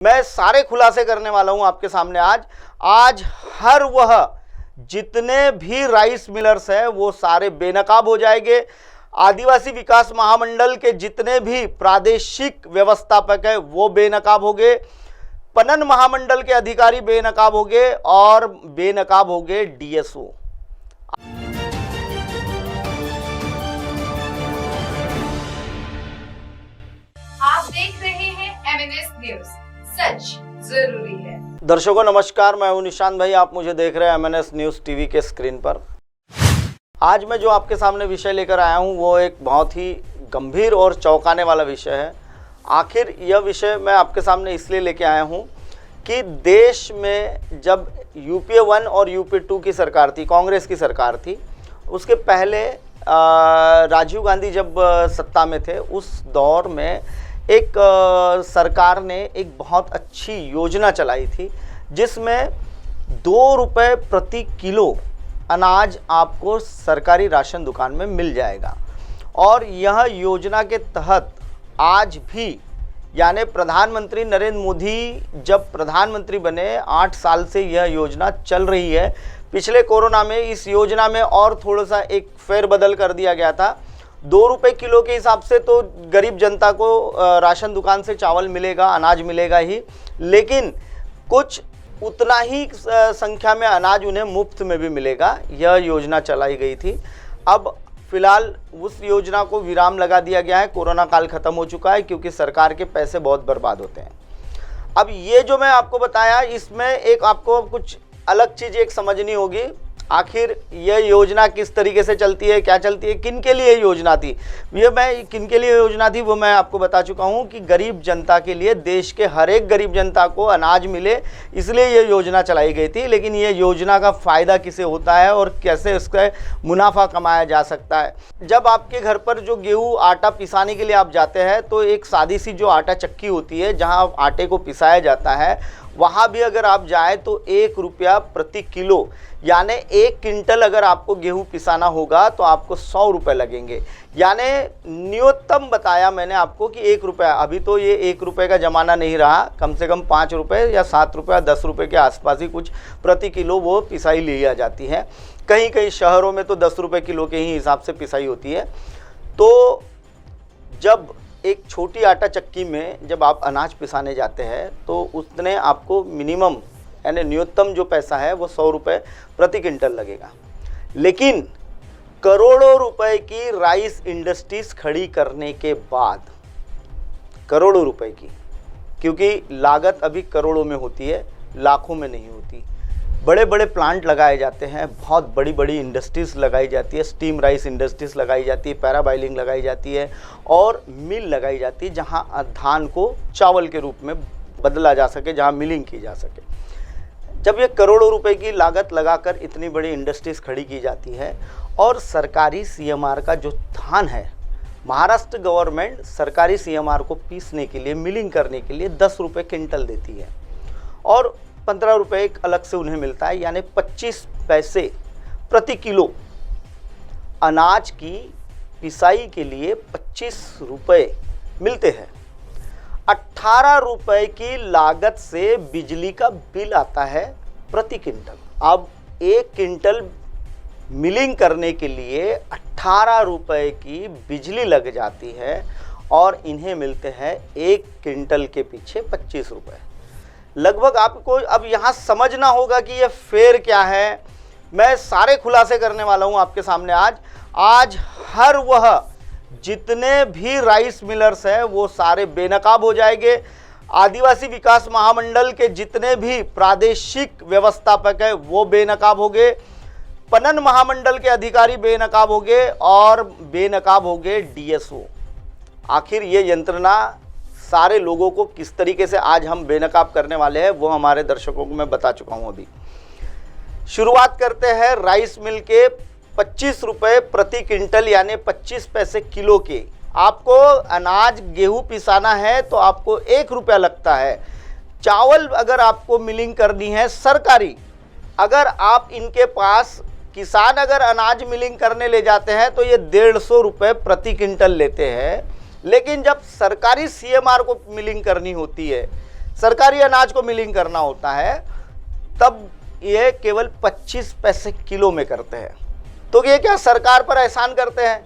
मैं सारे खुलासे करने वाला हूं आपके सामने आज हर वह जितने भी राइस मिलर्स हैं वो सारे बेनकाब हो जाएंगे। आदिवासी विकास महामंडल के जितने भी प्रादेशिक व्यवस्थापक है वो बेनकाब हो गए, पणन महामंडल के अधिकारी बेनकाब हो गए और बेनकाब हो गए डीएसओ। आप देख रहे हैं एमएनएस न्यूज, सच जरूरी है। दर्शकों नमस्कार, मैं हूं निशांत भाई, आप मुझे देख रहे हैं एमएनएस न्यूज टीवी के स्क्रीन पर। आज मैं जो आपके सामने विषय लेकर आया हूं वो एक बहुत ही गंभीर और चौंकाने वाला विषय है। आखिर यह विषय मैं आपके सामने इसलिए लेके आया हूं कि देश में जब यूपीए 1 और यूपीए 2 की सरकार थी, कांग्रेस की सरकार थी, उसके पहले राजीव गांधी जब सत्ता में थे उस दौर में एक सरकार ने एक बहुत अच्छी योजना चलाई थी जिसमें 2 रुपये प्रति किलो अनाज आपको सरकारी राशन दुकान में मिल जाएगा। और यह योजना के तहत आज भी यानी प्रधानमंत्री नरेंद्र मोदी जब प्रधानमंत्री बने 8 साल से यह योजना चल रही है। पिछले कोरोना में इस योजना में और थोड़ा सा एक फेरबदल कर दिया गया था। 2 रुपये किलो के हिसाब से तो गरीब जनता को राशन दुकान से चावल मिलेगा, अनाज मिलेगा ही, लेकिन कुछ उतना ही संख्या में अनाज उन्हें मुफ्त में भी मिलेगा। यह योजना चलाई गई थी। अब फिलहाल उस योजना को विराम लगा दिया गया है। कोरोना काल खत्म हो चुका है क्योंकि सरकार के पैसे बहुत बर्बाद होते हैं। अब ये जो मैं आपको बताया इसमें एक आपको कुछ अलग चीज़ एक समझनी होगी। आखिर यह योजना किस तरीके से चलती है, क्या चलती है, किन के लिए योजना थी, किन के लिए योजना थी वो मैं आपको बता चुका हूं कि गरीब जनता के लिए, देश के हर एक गरीब जनता को अनाज मिले, इसलिए यह योजना चलाई गई थी। लेकिन यह योजना का फ़ायदा किसे होता है और कैसे इसका मुनाफा कमाया जा सकता है। जब आपके घर पर जो गेहूँ आटा पिसाने के लिए आप जाते हैं तो एक सादी सी जो आटा चक्की होती है जहाँ आटे को पिसाया जाता है, वहाँ भी अगर आप जाए तो 1 रुपया प्रति किलो यानी 1 क्विंटल अगर आपको गेहूं पिसाना होगा तो आपको 100 रुपये लगेंगे। यानी न्यूनतम बताया मैंने आपको कि 1 रुपया, अभी तो ये 1 रुपये का ज़माना नहीं रहा, कम से कम 5 रुपये या 7 रुपये 10 रुपये के आसपास ही कुछ प्रति किलो वो पिसाई लिया जाती है। कहीं कहीं शहरों में तो 10 रुपये किलो के ही हिसाब से पिसाई होती है। तो जब एक छोटी आटा चक्की में जब आप अनाज पिसाने जाते हैं तो उसने आपको मिनिमम यानी न्यूनतम जो पैसा है वो 100 रुपये प्रति क्विंटल लगेगा। लेकिन करोड़ों रुपए की राइस इंडस्ट्रीज खड़ी करने के बाद, करोड़ों रुपए की, क्योंकि लागत अभी करोड़ों में होती है, लाखों में नहीं होती। बड़े बड़े प्लांट लगाए जाते हैं, बहुत बड़ी बड़ी इंडस्ट्रीज़ लगाई जाती है, स्टीम राइस इंडस्ट्रीज़ लगाई जाती है, पैराबाइलिंग लगाई जाती है और मिल लगाई जाती है जहां धान को चावल के रूप में बदला जा सके, जहां मिलिंग की जा सके। जब ये करोड़ों रुपए की लागत लगाकर इतनी बड़ी इंडस्ट्रीज़ खड़ी की जाती है और सरकारी सीएमआर का जो धान है, महाराष्ट्र गवर्नमेंट सरकारी सीएमआर को पीसने के लिए, मिलिंग करने के लिए 10 रुपये क्विंटल देती है और 15 रुपये एक अलग से उन्हें मिलता है, यानी 25 पैसे प्रति किलो अनाज की पिसाई के लिए 25 रुपये मिलते हैं। 18 रुपये की लागत से बिजली का बिल आता है प्रति क्विंटल। अब 1 क्विंटल मिलिंग करने के लिए 18 रुपये की बिजली लग जाती है और इन्हें मिलते हैं 1 क्विंटल के पीछे 25 रुपये। लगभग आपको अब यहाँ समझना होगा कि ये फेयर क्या है। मैं सारे खुलासे करने वाला हूँ आपके सामने आज हर वह जितने भी राइस मिलर्स हैं वो सारे बेनकाब हो जाएंगे। आदिवासी विकास महामंडल के जितने भी प्रादेशिक व्यवस्थापक हैं वो बेनकाब हो गए, पणन महामंडल के अधिकारी बेनकाब हो गए और बेनकाब हो गए डीएसओ। आखिर ये यंत्रणा सारे लोगों को किस तरीके से आज हम बेनकाब करने वाले हैं वो हमारे दर्शकों को मैं बता चुका हूं। अभी शुरुआत करते हैं राइस मिल के 25 रुपये प्रति क्विंटल यानी 25 पैसे किलो के। आपको अनाज गेहूं पिसाना है तो आपको 1 रुपया लगता है। चावल अगर आपको मिलिंग करनी है सरकारी, अगर आप इनके पास किसान अगर अनाज मिलिंग करने ले जाते हैं तो ये 150 रुपये प्रति क्विंटल लेते हैं। लेकिन जब सरकारी सीएमआर को मिलिंग करनी होती है, सरकारी अनाज को मिलिंग करना होता है तब ये केवल 25 पैसे किलो में करते हैं। तो ये क्या सरकार पर एहसान करते हैं?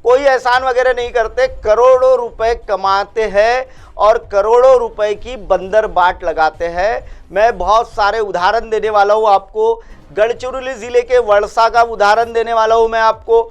कोई एहसान वगैरह नहीं करते, करोड़ों रुपए कमाते हैं और करोड़ों रुपए की बंदर बाट लगाते हैं। मैं बहुत सारे उदाहरण देने वाला हूँ आपको, गढ़चिरौली ज़िले के वड़सा का उदाहरण देने वाला हूँ मैं आपको,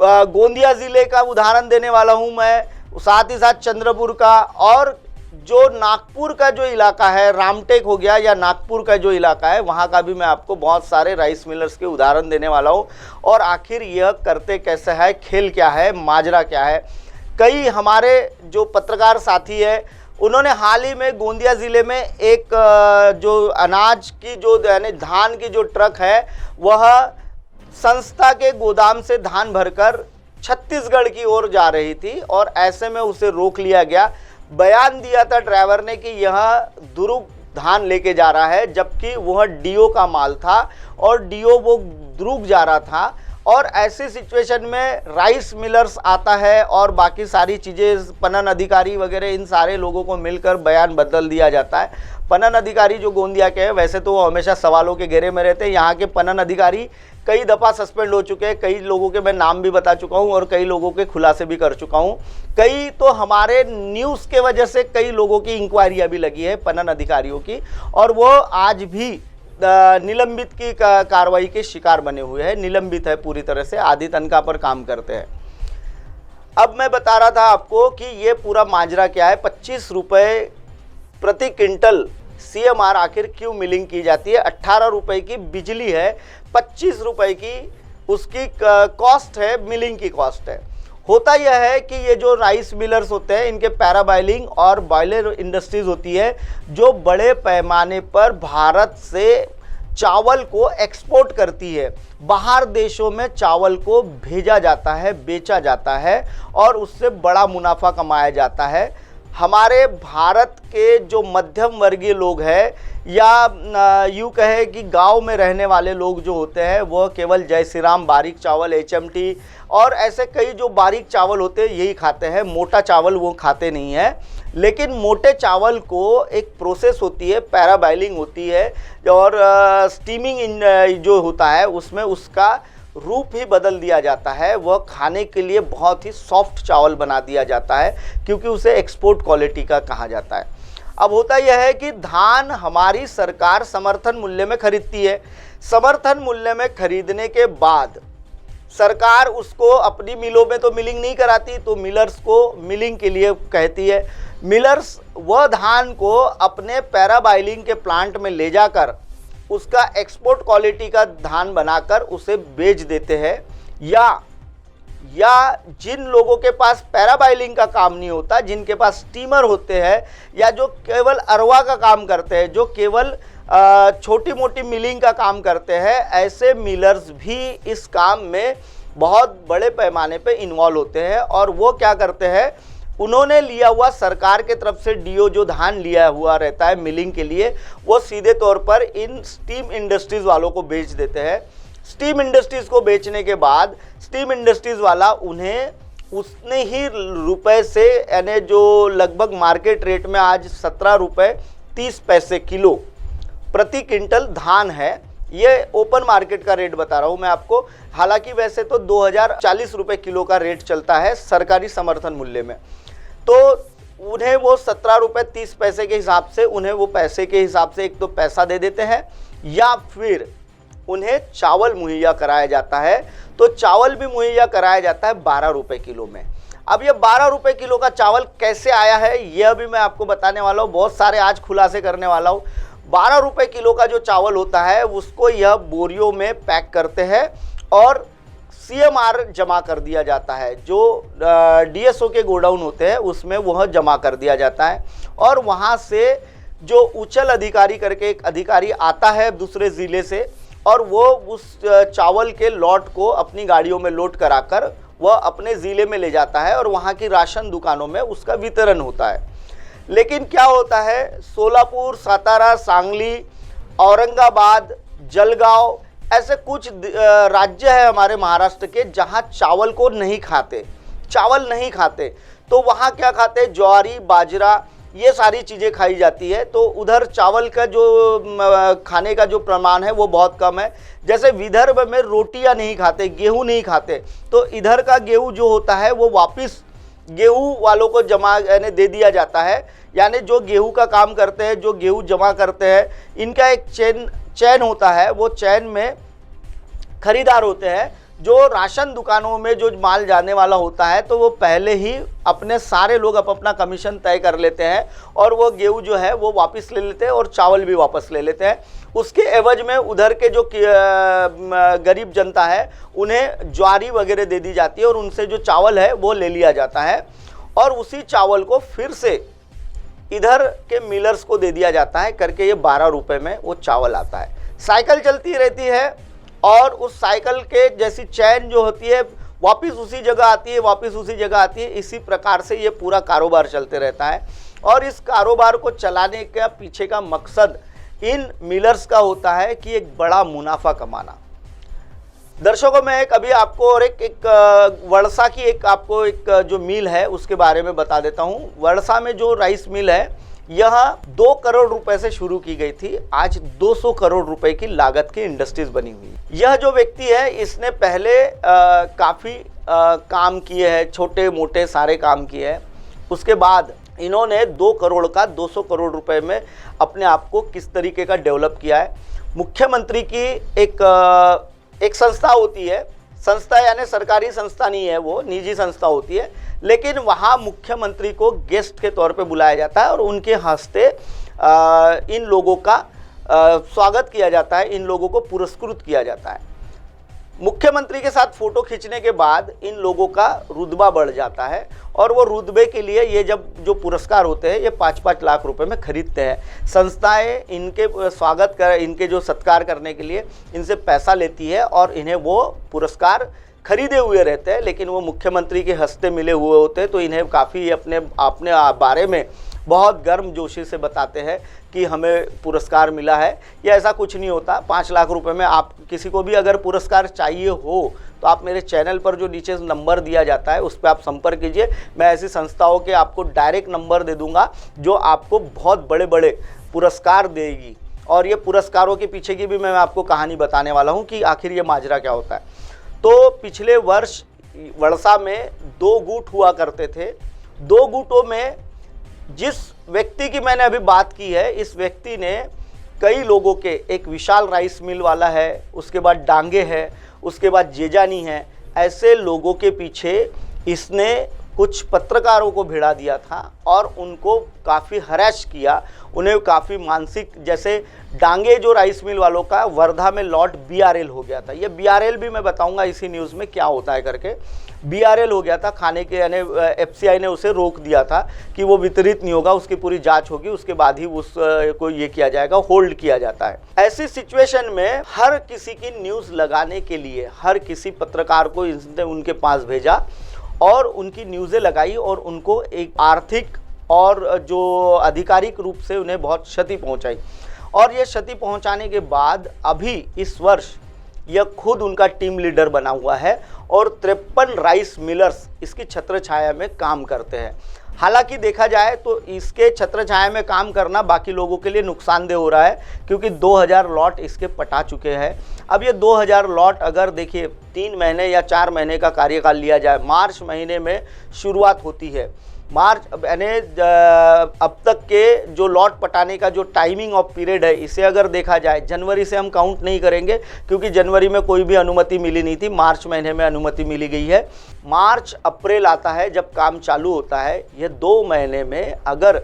गोंदिया ज़िले का उदाहरण देने वाला हूँ मैं, साथ ही साथ चंद्रपुर का, और जो नागपुर का जो इलाका है, रामटेक हो गया, या नागपुर का जो इलाका है वहाँ का भी मैं आपको बहुत सारे राइस मिलर्स के उदाहरण देने वाला हूँ। और आखिर यह करते कैसे है, खेल क्या है, माजरा क्या है। कई हमारे जो पत्रकार साथी है उन्होंने हाल ही में गोंदिया ज़िले में एक जो अनाज की जो यानी धान की जो ट्रक है वह संस्था के गोदाम से धान भरकर छत्तीसगढ़ की ओर जा रही थी और ऐसे में उसे रोक लिया गया। बयान दिया था ड्राइवर ने कि यह दुरुग धान लेके जा रहा है, जबकि वह डीओ का माल था और डीओ वो दुरुग जा रहा था। और ऐसी सिचुएशन में राइस मिलर्स आता है और बाकी सारी चीज़ें, पणन अधिकारी वगैरह, इन सारे लोगों को मिलकर बयान बदल दिया जाता है। पणन अधिकारी जो गोंदिया के हैं वैसे तो वो हमेशा सवालों के घेरे में रहते हैं। यहाँ के पणन अधिकारी कई दफ़ा सस्पेंड हो चुके हैं, कई लोगों के मैं नाम भी बता चुका हूँ और कई लोगों के खुलासे भी कर चुका हूँ। कई तो हमारे न्यूज़ के वजह से कई लोगों की इंक्वायरियाँ भी लगी है पणन अधिकारियों की, और वो आज भी निलंबित की कार्रवाई के शिकार बने हुए हैं, निलंबित है पूरी तरह से, आधी तनख्वाह पर काम करते हैं। अब मैं बता रहा था आपको कि ये पूरा माजरा क्या है। 25 रुपये प्रति क्विंटल CMR आखिर क्यों मिलिंग की जाती है? 18 रुपये की बिजली है, 25 रुपये की उसकी कॉस्ट है, मिलिंग की कॉस्ट है। होता यह है कि ये जो राइस मिलर्स होते हैं इनके पैराबाइलिंग और बॉयलर इंडस्ट्रीज होती है जो बड़े पैमाने पर भारत से चावल को एक्सपोर्ट करती है। बाहर देशों में चावल को भेजा जाता है, बेचा जाता है और उससे बड़ा मुनाफा कमाया जाता है। हमारे भारत के जो मध्यम वर्गीय लोग हैं या यूँ कहे कि गांव में रहने वाले लोग जो होते हैं वह केवल जय श्री राम, बारीक चावल, HMT और ऐसे कई जो बारीक चावल होते हैं यही खाते हैं। मोटा चावल वो खाते नहीं है। लेकिन मोटे चावल को एक प्रोसेस होती है, पैराबाइलिंग होती है और स्टीमिंग जो होता है उसमें उसका रूप ही बदल दिया जाता है। वह खाने के लिए बहुत ही सॉफ्ट चावल बना दिया जाता है क्योंकि उसे एक्सपोर्ट क्वालिटी का कहा जाता है। अब होता यह है कि धान हमारी सरकार समर्थन मूल्य में खरीदती है। समर्थन मूल्य में खरीदने के बाद सरकार उसको अपनी मिलों में तो मिलिंग नहीं कराती, तो मिलर्स को मिलिंग के लिए कहती है। मिलर्स वह धान को अपने पैराबाइलिंग के प्लांट में ले जाकर उसका एक्सपोर्ट क्वालिटी का धान बनाकर उसे बेच देते हैं। या जिन लोगों के पास पैराबाइलिंग का काम नहीं होता, जिनके पास स्टीमर होते हैं या जो केवल अरवा का काम करते हैं, जो केवल छोटी मोटी मिलिंग का काम करते हैं, ऐसे मिलर्स भी इस काम में बहुत बड़े पैमाने पे इन्वॉल्व होते हैं। और वो क्या करते हैं, उन्होंने लिया हुआ सरकार के तरफ से डीओ जो धान लिया हुआ रहता है मिलिंग के लिए, वो सीधे तौर पर इन स्टीम इंडस्ट्रीज़ वालों को बेच देते हैं। स्टीम इंडस्ट्रीज़ को बेचने के बाद स्टीम इंडस्ट्रीज़ वाला उन्हें उतने ही रुपए से, यानी जो लगभग मार्केट रेट में आज 17 रुपये 30 पैसे किलो प्रति क्विंटल धान है, ये ओपन मार्केट का रेट बता रहा हूँ मैं आपको। हालांकि वैसे तो 2040 रुपये किलो का रेट चलता है सरकारी समर्थन मूल्य में, तो उन्हें वो 17 रुपये 30 पैसे के हिसाब से, उन्हें वो पैसे के हिसाब से एक तो पैसा दे देते हैं या फिर उन्हें चावल मुहैया कराया जाता है। तो चावल भी मुहैया कराया जाता है 12 रुपये किलो में। अब ये 12 रुपये किलो का चावल कैसे आया है यह भी मैं आपको बताने वाला हूँ, बहुत सारे आज खुलासे करने वाला हूँ। 12 रुपये किलो का जो चावल होता है उसको यह बोरियों में पैक करते हैं और CMR जमा कर दिया जाता है। जो DSO के गोडाउन होते हैं उसमें वह जमा कर दिया जाता है और वहाँ से जो उच्चल अधिकारी करके एक अधिकारी आता है दूसरे ज़िले से और वो उस चावल के लॉट को अपनी गाड़ियों में लोड कराकर वह अपने ज़िले में ले जाता है और वहाँ की राशन दुकानों में उसका वितरण होता है। लेकिन क्या होता है, सोलापुर, सातारा, सांगली, औरंगाबाद, जलगांव, ऐसे कुछ राज्य है हमारे महाराष्ट्र के जहाँ चावल को नहीं खाते, चावल नहीं खाते। तो वहाँ क्या खाते, ज्वारी, बाजरा ये सारी चीज़ें खाई जाती है। तो उधर चावल का जो खाने का जो प्रमाण है वो बहुत कम है। जैसे विदर्भ में रोटियां नहीं खाते, गेहूं नहीं खाते, तो इधर का गेहूं जो होता है वो वापस गेहूं वालों को जमा यानी दे दिया जाता है। यानी जो गेहूं का काम करते हैं, जो गेहूं जमा करते हैं, इनका एक चैन होता है। वो चैन में खरीदार होते हैं। जो राशन दुकानों में जो माल जाने वाला होता है, तो वो पहले ही अपने सारे लोग अपना कमीशन तय कर लेते हैं और वो गेहूं जो है वो वापस ले लेते हैं और चावल भी वापस ले लेते हैं। उसके एवज में उधर के जो गरीब जनता है उन्हें ज्वारी वगैरह दे दी जाती है और उनसे जो चावल है वो ले लिया जाता है और उसी चावल को फिर से इधर के मिलर्स को दे दिया जाता है करके। ये 12 रुपये में वो चावल आता है। साइकिल चलती रहती है और उस साइकिल के जैसी चैन जो होती है वापस उसी जगह आती है, वापस उसी जगह आती है। इसी प्रकार से ये पूरा कारोबार चलते रहता है और इस कारोबार को चलाने का पीछे का मकसद इन मिलर्स का होता है कि एक बड़ा मुनाफा कमाना। दर्शकों, मैं एक अभी आपको और एक वर्षा की एक जो मिल है उसके बारे में बता देता हूँ। वर्षा में जो राइस मिल है यह 2 करोड़ रुपए से शुरू की गई थी। आज 200 करोड़ रुपए की लागत की इंडस्ट्रीज बनी हुई है। यह जो व्यक्ति है इसने पहले काफ़ी काम किए हैं, छोटे मोटे सारे काम किए हैं। उसके बाद इन्होंने 2 करोड़ का 200 करोड़ रुपए में अपने आप को किस तरीके का डेवलप किया है। मुख्यमंत्री की एक संस्था होती है, संस्था यानी सरकारी संस्था नहीं है, वो निजी संस्था होती है, लेकिन वहाँ मुख्यमंत्री को गेस्ट के तौर पे बुलाया जाता है और उनके हस्ते इन लोगों का स्वागत किया जाता है, इन लोगों को पुरस्कृत किया जाता है। मुख्यमंत्री के साथ फोटो खींचने के बाद इन लोगों का रुतबा बढ़ जाता है और वो रुतबे के लिए ये जब जो पुरस्कार होते हैं ये 5-5 लाख रुपए में खरीदते हैं। संस्थाएं इनके इनके जो सत्कार करने के लिए इनसे पैसा लेती है और इन्हें वो पुरस्कार खरीदे हुए रहते हैं, लेकिन वो मुख्यमंत्री के हस्ते मिले हुए होते हैं। तो इन्हें काफ़ी अपने बारे में बहुत गर्मजोशी से बताते हैं कि हमें पुरस्कार मिला है। या ऐसा कुछ नहीं होता। 5 लाख रुपए में आप किसी को भी अगर पुरस्कार चाहिए हो तो आप मेरे चैनल पर जो नीचे नंबर दिया जाता है उस पर आप संपर्क कीजिए। मैं ऐसी संस्थाओं के आपको डायरेक्ट नंबर दे दूंगा जो आपको बहुत बड़े बड़े पुरस्कार देगी। और ये पुरस्कारों के पीछे की भी मैं आपको कहानी बताने वाला हूँ कि आखिर ये माजरा क्या होता है। तो पिछले वर्ष वर्षा में 2 गुट हुआ करते थे। 2 गुटों में जिस व्यक्ति की मैंने अभी बात की है, इस व्यक्ति ने कई लोगों के, एक विशाल राइस मिल वाला है, उसके बाद डांगे है, उसके बाद जेजानी है, ऐसे लोगों के पीछे इसने कुछ पत्रकारों को भिड़ा दिया था और उनको काफ़ी हरास किया, उन्हें काफ़ी मानसिक। जैसे डांगे जो राइस मिल वालों का वर्धा में लॉट BRL हो गया था। ये BRL भी मैं बताऊंगा इसी न्यूज़ में क्या होता है करके। BRL हो गया था खाने के, यानी FCI ने उसे रोक दिया था कि वो वितरित नहीं होगा, उसकी पूरी जांच होगी, उसके बाद ही उसको ये किया जाएगा, होल्ड किया जाता है। ऐसी सिचुएशन में हर किसी की न्यूज़ लगाने के लिए हर किसी पत्रकार को इसने उनके पास भेजा और उनकी न्यूज़ें लगाई और उनको एक आर्थिक और जो आधिकारिक रूप से उन्हें बहुत क्षति पहुंचाई। और ये क्षति पहुंचाने के बाद अभी इस वर्ष यह खुद उनका टीम लीडर बना हुआ है और 53 राइस मिलर्स इसकी छत्र छाया में काम करते हैं। हालांकि देखा जाए तो इसके छत्र छाया में काम करना बाकी लोगों के लिए नुकसानदेह हो रहा है, क्योंकि 2000 लॉट इसके पटा चुके हैं। अब ये 2000 लॉट अगर देखिए 3 महीने या 4 महीने का कार्यकाल लिया जाए, मार्च महीने में शुरुआत होती है। मार्च यानी अब तक के जो लॉट पटाने का जो टाइमिंग ऑफ पीरियड है, इसे अगर देखा जाए, जनवरी से हम काउंट नहीं करेंगे क्योंकि जनवरी में कोई भी अनुमति मिली नहीं थी, मार्च महीने में अनुमति मिली गई है। मार्च अप्रैल आता है जब काम चालू होता है। ये 2 महीने में अगर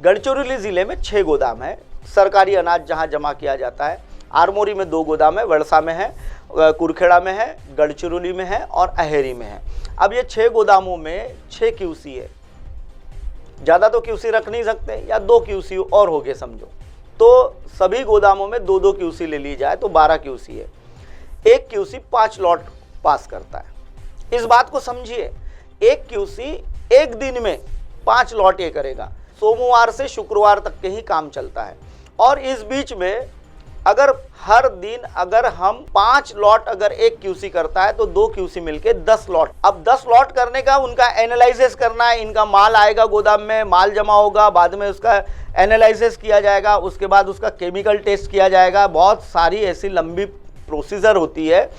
गढ़चिरौली ज़िले में 6 गोदाम है सरकारी अनाज जहाँ जमा किया जाता है। आरमोरी में 2 गोदाम है, वर्षा में है, कुरखेड़ा में है, गढ़चिरौली में है और अहेरी में है। अब ये 6 गोदामों में 6 QC है। ज़्यादा तो QC रख नहीं सकते, या 2 QC और हो गए समझो, तो सभी गोदामों में 2-2 QC ले ली जाए तो 12 QC है। 1 QC 5 लॉट पास करता है। इस बात को समझिए, 1 QC एक दिन में 5 लॉट ये करेगा। सोमवार से शुक्रवार तक के ही काम चलता है और इस बीच में अगर हर दिन अगर हम 5 लॉट अगर एक क्यूसी करता है तो 2 क्यूसी मिलके 10 लॉट। अब 10 लॉट करने का उनका एनालिसिस करना है, इनका माल आएगा गोदाम में, माल जमा होगा, बाद में उसका एनालिसिस किया जाएगा, उसके बाद उसका केमिकल टेस्ट किया जाएगा। बहुत सारी ऐसी लंबी प्रोसीजर होती है।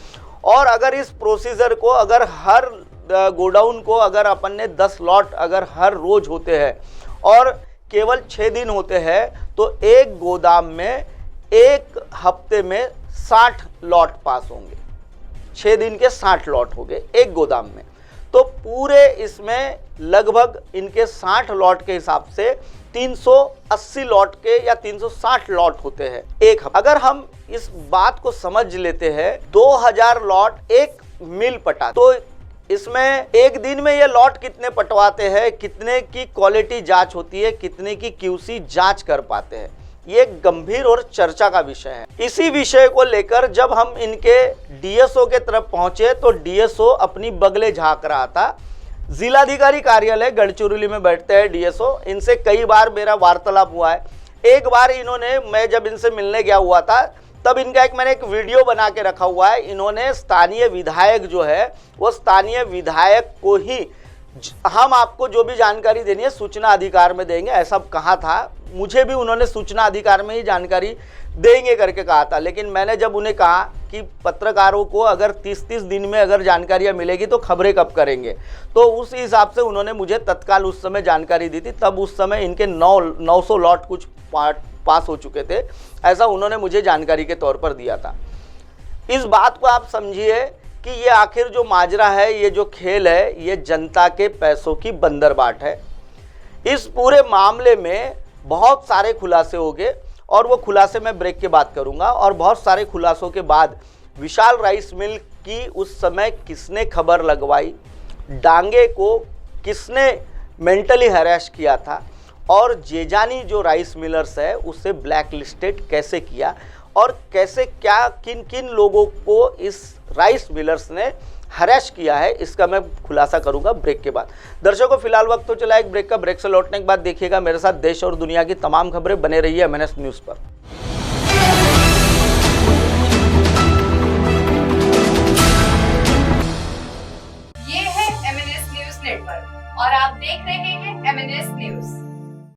और अगर इस प्रोसीजर को अगर हर गोडाउन को अगर अपन ने 10 लॉट अगर हर रोज होते हैं और केवल 6 दिन होते हैं तो एक गोदाम में एक हफ्ते में 60 लॉट पास होंगे। 6 दिन के 60 लॉट हो गए एक गोदाम में। तो पूरे इसमें लगभग इनके 60 लॉट के हिसाब से 380 लॉट के या 360 लॉट होते हैं एक हफ्ते। अगर हम इस बात को समझ लेते हैं 2000 लॉट एक मिल पटा, तो इसमें एक दिन में ये लॉट कितने पटवाते हैं, कितने की क्वालिटी जांच होती है, कितने की क्यूसी जांच कर पाते हैं, ये गंभीर और चर्चा का विषय है। इसी विषय को लेकर जब हम इनके डीएसओ के तरफ पहुंचे तो डीएसओ अपनी बगले झांक रहा था। जिलाधिकारी कार्यालय गढ़चिरौली में बैठते हैं डीएसओ, इनसे कई बार मेरा वार्तालाप हुआ है। एक बार इन्होंने, मैं जब इनसे मिलने गया हुआ था तब इनका मैंने एक वीडियो बना के रखा हुआ है। इन्होंने स्थानीय विधायक जो है वो स्थानीय विधायक को ही हम आपको जो भी जानकारी देनी है सूचना अधिकार में देंगे ऐसा कहा था। मुझे भी उन्होंने सूचना अधिकार में ही जानकारी देंगे करके कहा था। लेकिन मैंने जब उन्हें कहा कि पत्रकारों को अगर 30-30 दिन में अगर जानकारियां मिलेगी तो खबरें कब करेंगे, तो उस हिसाब से उन्होंने मुझे तत्काल उस समय जानकारी दी थी। तब उस समय इनके 900 लॉट कुछ पास हो चुके थे, ऐसा उन्होंने मुझे जानकारी के तौर पर दिया था। इस बात को आप समझिए कि ये आखिर जो माजरा है, ये जो खेल है, ये जनता के पैसों की बंदरबाट है। इस पूरे मामले में बहुत सारे खुलासे हो गए और वो खुलासे मैं ब्रेक के बाद करूंगा। और बहुत सारे खुलासों के बाद विशाल राइस मिल की उस समय किसने खबर लगवाई, डांगे को किसने मेंटली हैरेस किया था और जेजानी जो राइस मिलर्स है उससे ब्लैक लिस्टेड कैसे किया और कैसे क्या किन किन लोगों को इस राइस मिलर्स ने हरेश किया है, इसका मैं खुलासा करूंगा ब्रेक के बाद। दर्शकों फिलहाल वक्त तो चला एक ब्रेक का। ब्रेक से लौटने के बाद देखिएगा मेरे साथ देश और दुनिया की तमाम खबरें। बने रहिए एमएनएस न्यूज़ पर।